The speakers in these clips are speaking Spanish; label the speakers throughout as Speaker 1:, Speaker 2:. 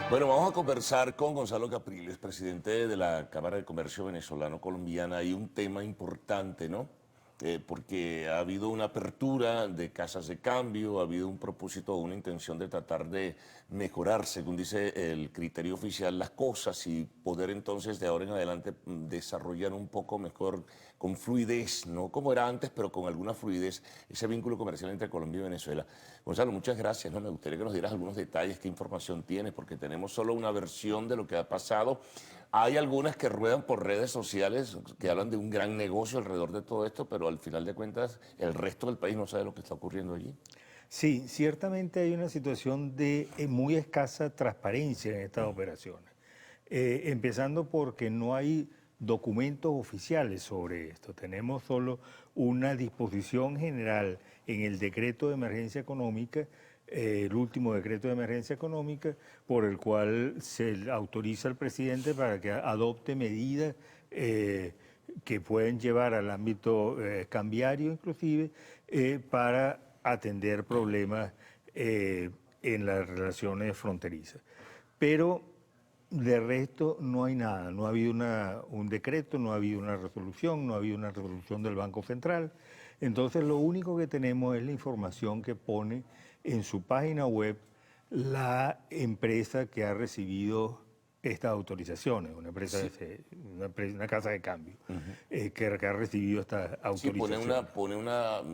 Speaker 1: Bueno, vamos a conversar con Gonzalo Capriles, presidente de la Cámara de Comercio Venezolano-Colombiana. Hay un tema importante, ¿no? Porque ha habido una apertura de casas de cambio, ha habido un propósito, una intención de tratar de mejorar, según dice el criterio oficial, las cosas y poder entonces de ahora en adelante desarrollar un poco mejor, con fluidez, no como era antes, pero con alguna fluidez, ese vínculo comercial entre Colombia y Venezuela. Gonzalo, muchas gracias, ¿no? Me gustaría que nos dieras algunos detalles, qué información tienes, porque tenemos solo una versión de lo que ha pasado. Hay algunas que ruedan por redes sociales que hablan de un gran negocio alrededor de todo esto, pero al final de cuentas el resto del país no sabe lo que está ocurriendo allí.
Speaker 2: Sí, ciertamente hay una situación de muy escasa transparencia en estas operaciones. Empezando porque no hay documentos oficiales sobre esto. Tenemos solo una disposición general en el decreto de emergencia económica, el último decreto de emergencia económica, por el cual se autoriza al presidente para que adopte medidas que pueden llevar al ámbito cambiario inclusive para atender problemas en las relaciones fronterizas. Pero de resto no hay nada, no ha habido un decreto, no ha habido una resolución, no ha habido una resolución del Banco Central. Entonces lo único que tenemos es la información que pone en su página web la empresa que ha recibido estas autorizaciones, una empresa,
Speaker 1: Sí,
Speaker 2: una casa de cambio que ha recibido esta
Speaker 1: sí,
Speaker 2: autorización.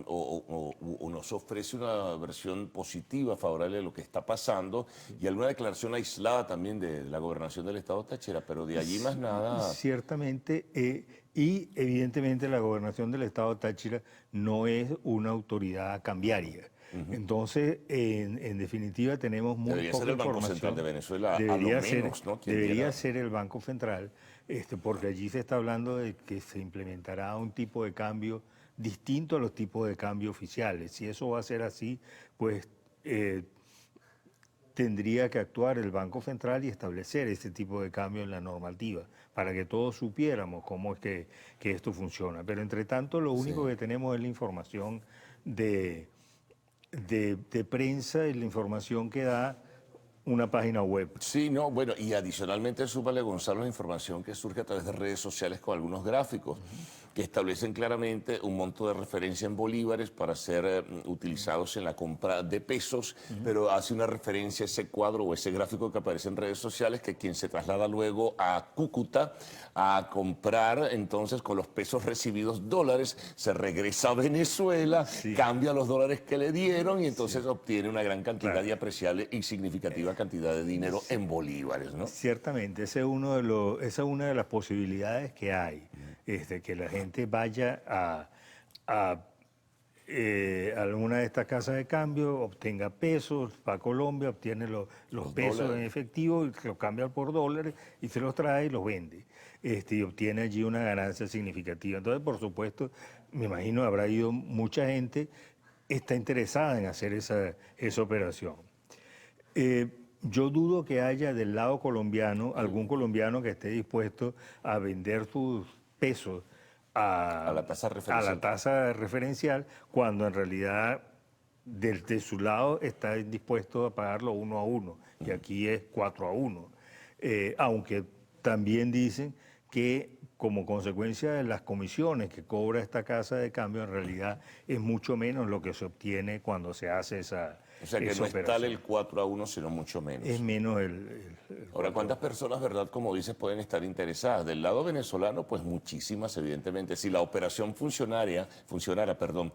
Speaker 1: o nos ofrece una versión positiva, favorable de lo que está pasando y alguna declaración aislada también de la gobernación del estado Táchira, pero de allí más nada.
Speaker 2: Ciertamente, y evidentemente la gobernación del estado de Táchira no es una autoridad cambiaria. Entonces, en definitiva, tenemos muy
Speaker 1: Debería ser
Speaker 2: poca
Speaker 1: el Banco Central de
Speaker 2: información.
Speaker 1: Venezuela, a lo
Speaker 2: Debería ser,
Speaker 1: menos, ¿no? Quien
Speaker 2: debería
Speaker 1: diera.
Speaker 2: ser el Banco Central, porque allí se está hablando de que se implementará un tipo de cambio distinto a los tipos de cambio oficiales. Si eso va a ser así, pues tendría que actuar el Banco Central y establecer ese tipo de cambio en la normativa para que todos supiéramos cómo es que esto funciona. Pero entre tanto, lo
Speaker 1: Sí.
Speaker 2: único que tenemos es la información de, de prensa y la información que da una página web.
Speaker 1: Sí, no, bueno, y adicionalmente súmale, Gonzalo, la información que surge a través de redes sociales con algunos gráficos que establecen claramente un monto de referencia en bolívares para ser utilizados en la compra de pesos, pero hace una referencia a ese cuadro o ese gráfico que aparece en redes sociales que quien se traslada luego a Cúcuta a comprar, entonces con los pesos recibidos dólares, se regresa a Venezuela,
Speaker 2: Sí,
Speaker 1: cambia los dólares que le dieron y entonces
Speaker 2: sí,
Speaker 1: obtiene una gran cantidad
Speaker 2: claro.
Speaker 1: y apreciable y significativa cantidad de dinero en bolívares, ¿no?
Speaker 2: Ciertamente, esa es una de las posibilidades que hay, que la gente vaya a alguna de estas casas de cambio, obtenga pesos, va a Colombia, obtiene los
Speaker 1: Los
Speaker 2: pesos
Speaker 1: dólares.
Speaker 2: en efectivo, y los cambia por dólares y se los trae y los vende. Y obtiene allí una ganancia significativa. Entonces, por supuesto, me imagino habrá ido mucha gente, está interesada en hacer esa operación. Yo dudo que haya del lado colombiano algún colombiano que esté dispuesto a vender sus pesos
Speaker 1: A
Speaker 2: a,
Speaker 1: la tasa
Speaker 2: a la
Speaker 1: referencial.
Speaker 2: tasa referencial cuando en realidad de su lado está dispuesto a pagarlo 1 a 1 y aquí es 4 a 1. Aunque también dicen que como consecuencia de las comisiones que cobra esta casa de cambio, en realidad es mucho menos lo que se obtiene cuando se hace
Speaker 1: O sea que
Speaker 2: esa
Speaker 1: no es tal
Speaker 2: operación.
Speaker 1: el 4 a 1, sino mucho
Speaker 2: Es
Speaker 1: menos.
Speaker 2: menos el
Speaker 1: Ahora,
Speaker 2: 4 a
Speaker 1: ¿cuántas
Speaker 2: 1.
Speaker 1: personas, verdad, como dices, pueden estar interesadas? Del lado venezolano, pues muchísimas, evidentemente. Si la operación funcionara, perdón,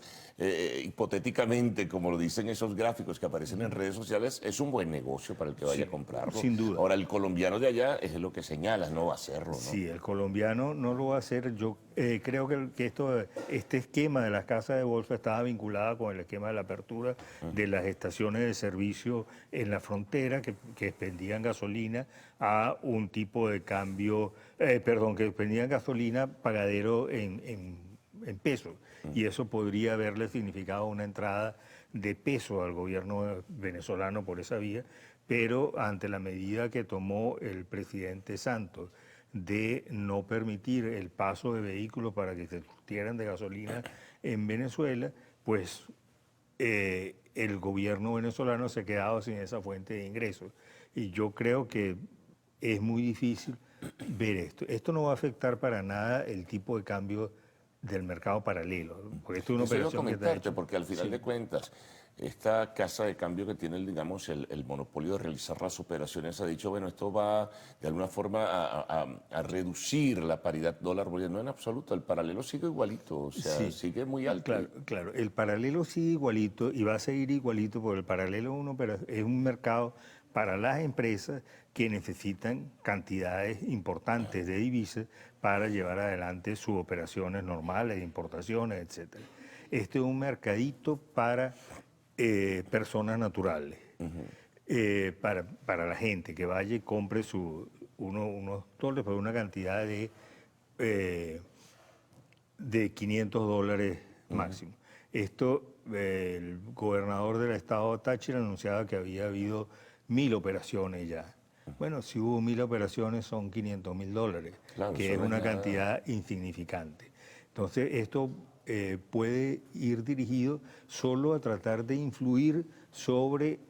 Speaker 1: hipotéticamente, como lo dicen esos gráficos que aparecen en redes sociales, es un buen negocio para el que vaya a
Speaker 2: Sí,
Speaker 1: comprarlo.
Speaker 2: sin duda.
Speaker 1: Ahora, el colombiano de allá es lo que señalas, no va a hacerlo, ¿no?
Speaker 2: Sí, el colombiano no lo va a hacer. Yo creo que este esquema de las casas de bolsa estaba vinculado con el esquema de la apertura de las estaciones de servicio en la frontera que expendían gasolina a un tipo de cambio, perdón, que expendían gasolina pagadero en pesos. Y eso podría haberle significado una entrada de peso al gobierno venezolano por esa vía, pero ante la medida que tomó el presidente Santos de no permitir el paso de vehículos para que se surtieran de gasolina en Venezuela, pues el gobierno venezolano se ha quedado sin esa fuente de ingresos. Y yo creo que es muy difícil ver esto. Esto no va a afectar para nada el tipo de cambio del mercado paralelo, porque esto es una
Speaker 1: Eso iba a
Speaker 2: operación que está
Speaker 1: comentarte,
Speaker 2: hecha.
Speaker 1: porque al final
Speaker 2: Sí.
Speaker 1: de cuentas, esta casa de cambio que tiene, digamos, el monopolio de realizar las operaciones ha dicho, bueno, esto va de alguna forma a reducir la paridad dólar-bolívar. No en absoluto, el paralelo sigue igualito, o sea,
Speaker 2: Sí,
Speaker 1: sigue muy alto.
Speaker 2: claro, claro. El paralelo sigue igualito y va a seguir igualito porque el paralelo es un mercado para las empresas que necesitan cantidades importantes de divisas para llevar adelante sus operaciones normales, de importaciones, etcétera. Este es un mercadito para personas naturales, para la gente que vaya y compre unos dólares por una cantidad eh, de $500 máximo. Esto, el gobernador del estado Táchira anunciaba que había habido 1.000 operaciones ya. Bueno, si hubo 1.000 operaciones son $500.000,
Speaker 1: Claro,
Speaker 2: que
Speaker 1: eso
Speaker 2: es
Speaker 1: no es
Speaker 2: una
Speaker 1: nada.
Speaker 2: cantidad insignificante. Entonces, esto puede ir dirigido solo a tratar de influir sobre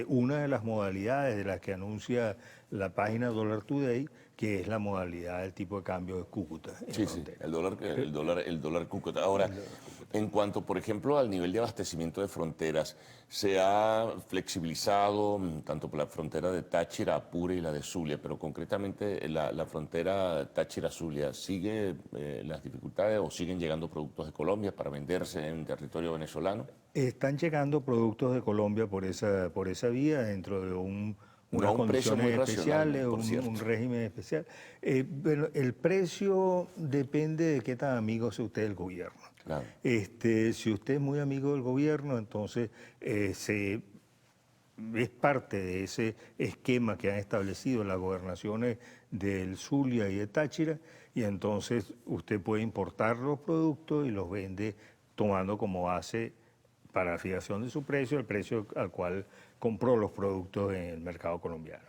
Speaker 2: una de las modalidades de las que anuncia la página Dollar Today, que es la modalidad del tipo de cambio de Cúcuta en
Speaker 1: Sí, sí,
Speaker 2: frontera.
Speaker 1: el dólar Cúcuta. Ahora,
Speaker 2: El dólar Cúcuta.
Speaker 1: en cuanto, por ejemplo, al nivel de abastecimiento de fronteras, se ha flexibilizado tanto por la frontera de Táchira, Apure y la de Zulia, pero concretamente la frontera Táchira-Zulia, ¿sigue las dificultades o siguen llegando productos de Colombia para venderse en territorio venezolano?
Speaker 2: Están llegando productos de Colombia por esa vía dentro de
Speaker 1: No a
Speaker 2: unas
Speaker 1: un precio muy
Speaker 2: condiciones
Speaker 1: racional,
Speaker 2: especiales,
Speaker 1: por
Speaker 2: un
Speaker 1: cierto.
Speaker 2: régimen especial. Bueno, el precio depende de qué tan amigo sea usted del gobierno.
Speaker 1: Claro.
Speaker 2: Si usted es muy amigo del gobierno, entonces es parte de ese esquema que han establecido las gobernaciones del Zulia y de Táchira, y entonces usted puede importar los productos y los vende tomando como base para la fijación de su precio el precio al cual compró los productos en el mercado colombiano.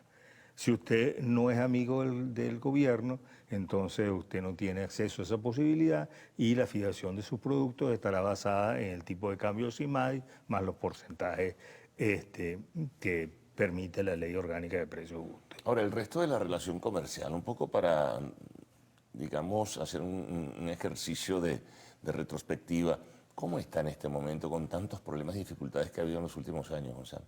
Speaker 2: Si usted no es amigo del gobierno, entonces usted no tiene acceso a esa posibilidad y la fijación de sus productos estará basada en el tipo de cambio CIMADI más los porcentajes que permite la Ley Orgánica de Precios Justos.
Speaker 1: Ahora, el resto de la relación comercial, un poco para, digamos, hacer un ejercicio de retrospectiva. ¿Cómo está en este momento con tantos problemas y dificultades que ha habido en los últimos años, Gonzalo?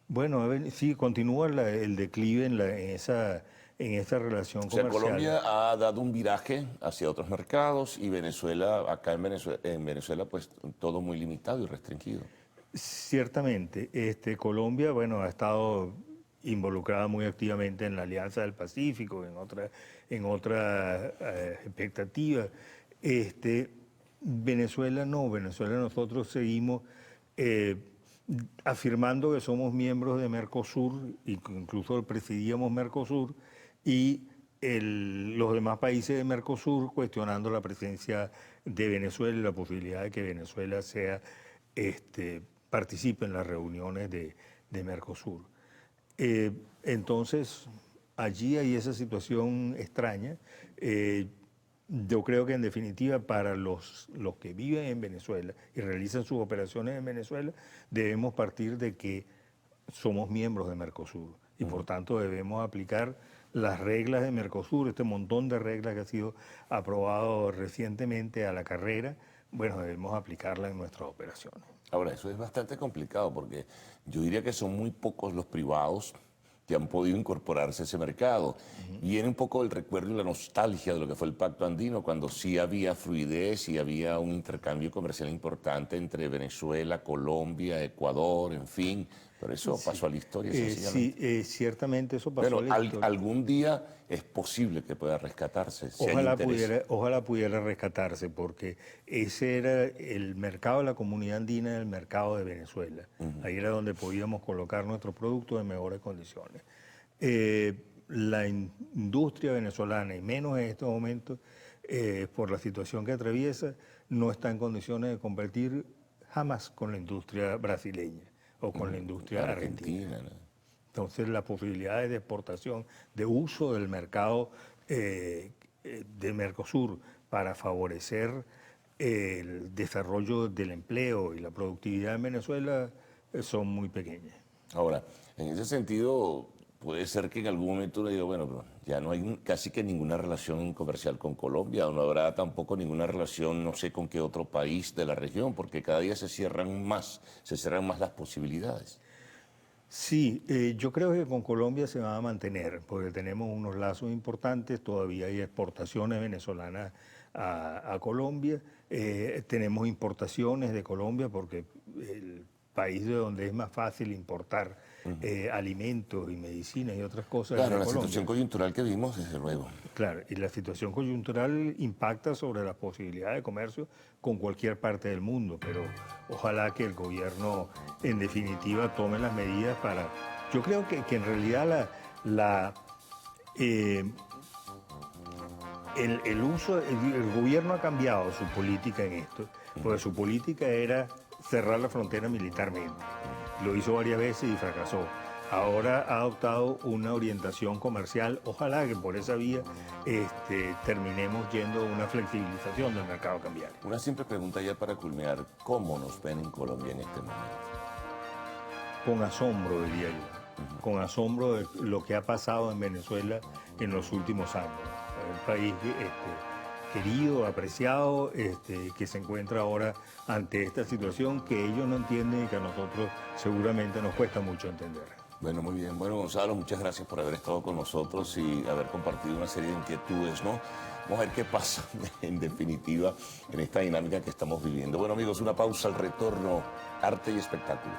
Speaker 2: Bueno, sí, continúa el declive en esa relación
Speaker 1: O sea,
Speaker 2: comercial.
Speaker 1: Colombia ha dado un viraje hacia otros mercados y Venezuela, acá en Venezuela, pues todo muy limitado y restringido.
Speaker 2: Ciertamente, Colombia, bueno, ha estado involucrada muy activamente en la Alianza del Pacífico, en otras expectativas. Este, Venezuela no, Venezuela nosotros seguimos eh, afirmando que somos miembros de Mercosur, incluso presidíamos Mercosur, y los demás países de Mercosur cuestionando la presencia de Venezuela y la posibilidad de que Venezuela participe en las reuniones de Mercosur. Entonces, allí hay esa situación extraña. Yo creo que en definitiva para los que viven en Venezuela y realizan sus operaciones en Venezuela, debemos partir de que somos miembros de Mercosur y por tanto debemos aplicar las reglas de Mercosur, este montón de reglas que ha sido aprobado recientemente a la carrera, bueno, debemos aplicarla en nuestras operaciones.
Speaker 1: Ahora, eso es bastante complicado porque yo diría que son muy pocos los privados que han podido incorporarse a ese mercado. Viene un poco el recuerdo y la nostalgia de lo que fue el Pacto Andino, cuando sí había fluidez y había un intercambio comercial importante entre Venezuela, Colombia, Ecuador, en fin, pero eso
Speaker 2: Sí,
Speaker 1: pasó a la historia
Speaker 2: sí,
Speaker 1: sencillamente.
Speaker 2: ciertamente eso pasó a
Speaker 1: Bueno,
Speaker 2: la historia.
Speaker 1: algún día es posible que pueda rescatarse, si hay interés.
Speaker 2: Ojalá pudiera rescatarse, porque ese era el mercado de la comunidad andina, el mercado de Venezuela. Ahí era donde podíamos colocar nuestros productos en mejores condiciones. La industria venezolana, y menos en estos momentos, por la situación que atraviesa, no está en condiciones de competir jamás con la industria brasileña o con la industria argentina.
Speaker 1: Argentina, ¿no?
Speaker 2: Entonces, las posibilidades de exportación, de uso del mercado de Mercosur para favorecer el desarrollo del empleo y la productividad en Venezuela son muy pequeñas.
Speaker 1: Ahora, en ese sentido, puede ser que en algún momento le diga, bueno, pero ya no hay casi que ninguna relación comercial con Colombia, o no habrá tampoco ninguna relación, no sé con qué otro país de la región, porque cada día se cierran más las posibilidades.
Speaker 2: Sí, yo creo que con Colombia se va a mantener, porque tenemos unos lazos importantes, todavía hay exportaciones venezolanas a Colombia, tenemos importaciones de Colombia porque el país de donde es más fácil importar alimentos y medicinas y otras cosas es
Speaker 1: Claro,
Speaker 2: de
Speaker 1: la
Speaker 2: Colombia.
Speaker 1: situación coyuntural que vimos, desde luego.
Speaker 2: Claro, y la situación coyuntural impacta sobre las posibilidades de comercio con cualquier parte del mundo, pero ojalá que el gobierno en definitiva tome las medidas para... Yo creo que en realidad eh, el gobierno ha cambiado su política en esto, porque su política era cerrar la frontera militarmente. Lo hizo varias veces y fracasó. Ahora ha adoptado una orientación comercial, ojalá que por esa vía terminemos yendo a una flexibilización del mercado cambiario.
Speaker 1: Una simple pregunta ya para culminar, ¿cómo nos ven en Colombia en este momento?
Speaker 2: Con asombro, diría yo, con asombro de lo que ha pasado en Venezuela en los últimos años. Un país querido, apreciado, que se encuentra ahora ante esta situación que ellos no entienden y que a nosotros seguramente nos cuesta mucho entender.
Speaker 1: Bueno, muy bien. Bueno, Gonzalo, muchas gracias por haber estado con nosotros y haber compartido una serie de inquietudes, ¿no? Vamos a ver qué pasa, en definitiva, en esta dinámica que estamos viviendo. Bueno, amigos, una pausa al retorno. Arte y espectáculos.